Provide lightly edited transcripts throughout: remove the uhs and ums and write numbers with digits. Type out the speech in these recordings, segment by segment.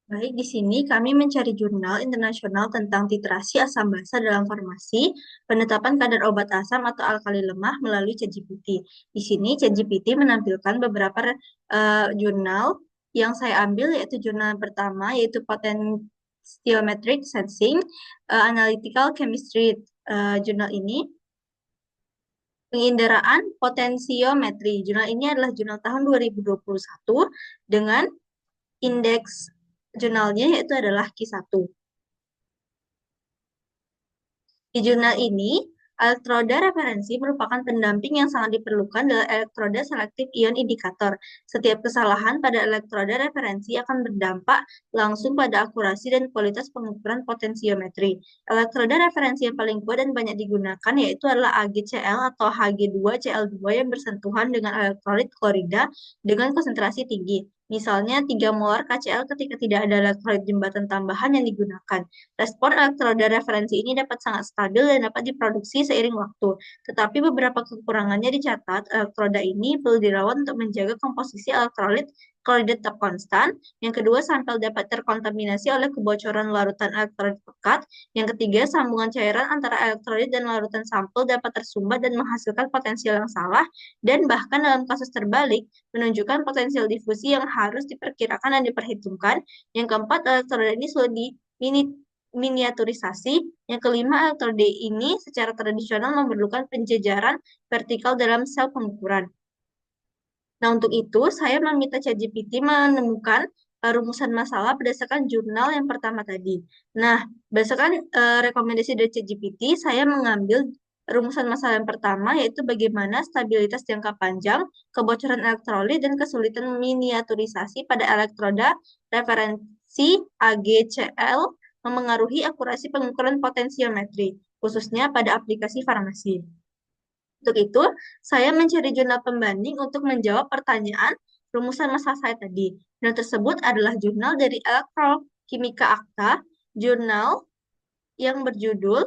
Baik, di sini kami mencari jurnal internasional tentang titrasi asam basa dalam farmasi, penetapan kadar obat asam atau alkali lemah melalui ChatGPT. Di sini ChatGPT menampilkan beberapa jurnal yang saya ambil, yaitu jurnal pertama, yaitu Potentiometric Sensing, Analytical Chemistry. Jurnal ini penginderaan potensiometri. Jurnal ini adalah jurnal tahun 2021 dengan indeks jurnalnya yaitu adalah Q1. Di jurnal ini, elektroda referensi merupakan pendamping yang sangat diperlukan dalam elektroda selektif ion indikator. Setiap kesalahan pada elektroda referensi akan berdampak langsung pada akurasi dan kualitas pengukuran potensiometri. Elektroda referensi yang paling kuat dan banyak digunakan yaitu adalah AgCl atau Hg2Cl2 yang bersentuhan dengan elektrolit klorida dengan konsentrasi tinggi. Misalnya 3 molar KCl ketika tidak ada elektrolit jembatan tambahan yang digunakan. Respon elektroda referensi ini dapat sangat stabil dan dapat diproduksi seiring waktu. Tetapi beberapa kekurangannya dicatat, elektroda ini perlu dirawat untuk menjaga komposisi elektrolit klorida tetap konstan. Yang kedua, sampel dapat terkontaminasi oleh kebocoran larutan elektrolit pekat. Yang ketiga, sambungan cairan antara elektrolit dan larutan sampel dapat tersumbat dan menghasilkan potensial yang salah. Dan bahkan dalam kasus terbalik, menunjukkan potensial difusi yang harus diperkirakan dan diperhitungkan. Yang keempat, elektroda ini sudah miniaturisasi. Yang kelima, elektroda ini secara tradisional memerlukan penjejaran vertikal dalam sel pengukuran. Nah, untuk itu, saya meminta ChatGPT menemukan rumusan masalah berdasarkan jurnal yang pertama tadi. Nah, berdasarkan rekomendasi dari ChatGPT, saya mengambil rumusan masalah yang pertama, yaitu bagaimana stabilitas jangka panjang, kebocoran elektrolit, dan kesulitan miniaturisasi pada elektroda referensi AgCl memengaruhi akurasi pengukuran potensiometri, khususnya pada aplikasi farmasi. Untuk itu, saya mencari jurnal pembanding untuk menjawab pertanyaan rumusan masalah saya tadi. Jurnal tersebut adalah jurnal dari Electrokimia Akta, jurnal yang berjudul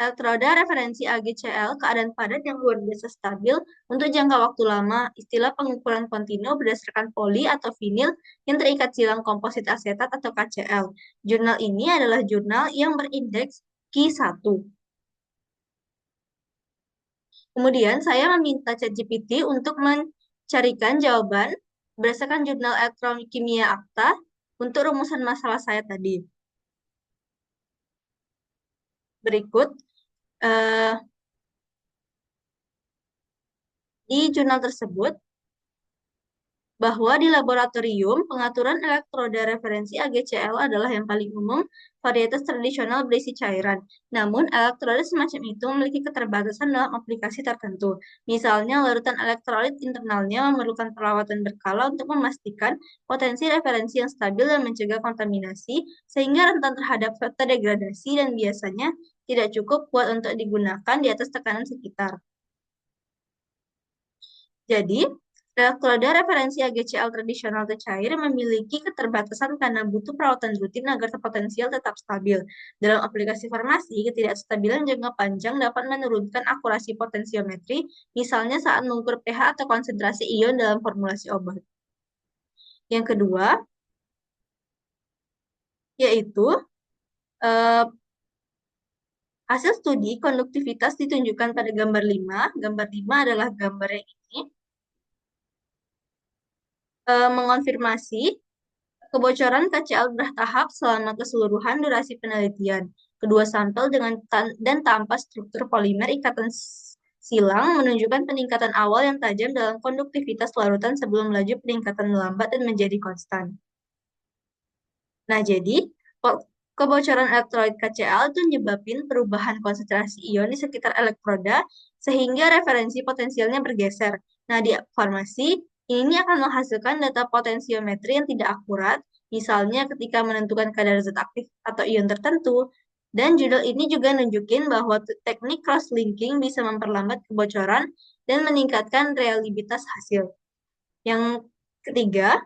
Elektroda referensi AgCl, keadaan padat yang luar biasa stabil untuk jangka waktu lama, istilah pengukuran kontinu berdasarkan poli atau vinil yang terikat silang komposit asetat atau KCl. Jurnal ini adalah jurnal yang berindeks Q1. Kemudian saya meminta ChatGPT untuk mencarikan jawaban berdasarkan jurnal Elektrokimia Akta untuk rumusan masalah saya tadi. Berikut di jurnal tersebut bahwa di laboratorium pengaturan elektroda referensi AgCl adalah yang paling umum, varietas tradisional berisi cairan. Namun, elektroda semacam itu memiliki keterbatasan dalam aplikasi tertentu. Misalnya, larutan elektrolit internalnya memerlukan perawatan berkala untuk memastikan potensi referensi yang stabil dan mencegah kontaminasi, sehingga rentan terhadap faktor degradasi dan biasanya tidak cukup kuat untuk digunakan di atas tekanan sekitar. Jadi, elektroda referensi AgCl tradisional atau cair memiliki keterbatasan karena butuh perawatan rutin agar potensial tetap stabil. Dalam aplikasi farmasi, ketidakstabilan jangka panjang dapat menurunkan akurasi potensiometri, misalnya saat mengukur pH atau konsentrasi ion dalam formulasi obat. Yang kedua, yaitu eh, hasil studi konduktivitas ditunjukkan pada gambar 5. Gambar 5 adalah gambar yang ini. Mengonfirmasi kebocoran KCl bertahap selama keseluruhan durasi penelitian. Kedua sampel dengan dan tanpa struktur polimer ikatan silang menunjukkan peningkatan awal yang tajam dalam konduktivitas larutan sebelum melaju peningkatan melambat dan menjadi konstan. Nah, jadi kebocoran elektrolit KCl itu menyebabkan perubahan konsentrasi ion di sekitar elektroda sehingga referensi potensialnya bergeser. Nah, di farmasi ini akan menghasilkan data potensiometri yang tidak akurat, misalnya ketika menentukan kadar zat aktif atau ion tertentu. Dan judul ini juga nunjukin bahwa teknik cross-linking bisa memperlambat kebocoran dan meningkatkan reliabilitas hasil. Yang ketiga,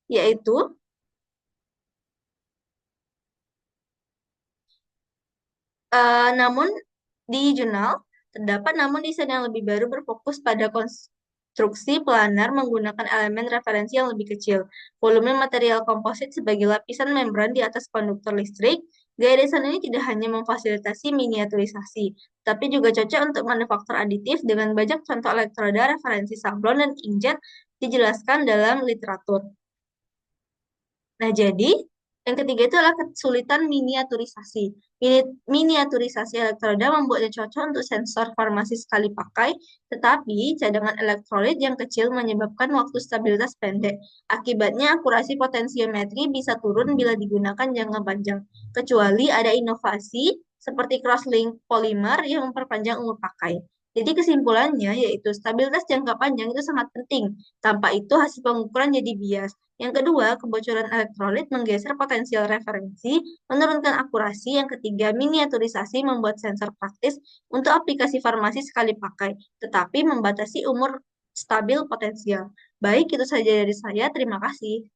yaitu namun di jurnal terdapat namun desain yang lebih baru berfokus pada konstruksi planar menggunakan elemen referensi yang lebih kecil. Volume material komposit sebagai lapisan membran di atas konduktor listrik. Gaya desain ini tidak hanya memfasilitasi miniaturisasi, tapi juga cocok untuk manufaktur aditif dengan banyak contoh elektroda referensi sablon dan inkjet dijelaskan dalam literatur. Nah, jadi yang ketiga itu adalah kesulitan miniaturisasi. Miniaturisasi elektroda membuatnya cocok untuk sensor farmasi sekali pakai, tetapi cadangan elektrolit yang kecil menyebabkan waktu stabilitas pendek. Akibatnya akurasi potensiometri bisa turun bila digunakan jangka panjang, kecuali ada inovasi seperti crosslink polimer yang memperpanjang umur pakai. Jadi kesimpulannya yaitu stabilitas jangka panjang itu sangat penting. Tanpa itu hasil pengukuran jadi bias. Yang kedua, kebocoran elektrolit menggeser potensial referensi, menurunkan akurasi. Yang ketiga, miniaturisasi membuat sensor praktis untuk aplikasi farmasi sekali pakai, tetapi membatasi umur stabil potensial. Baik, itu saja dari saya. Terima kasih.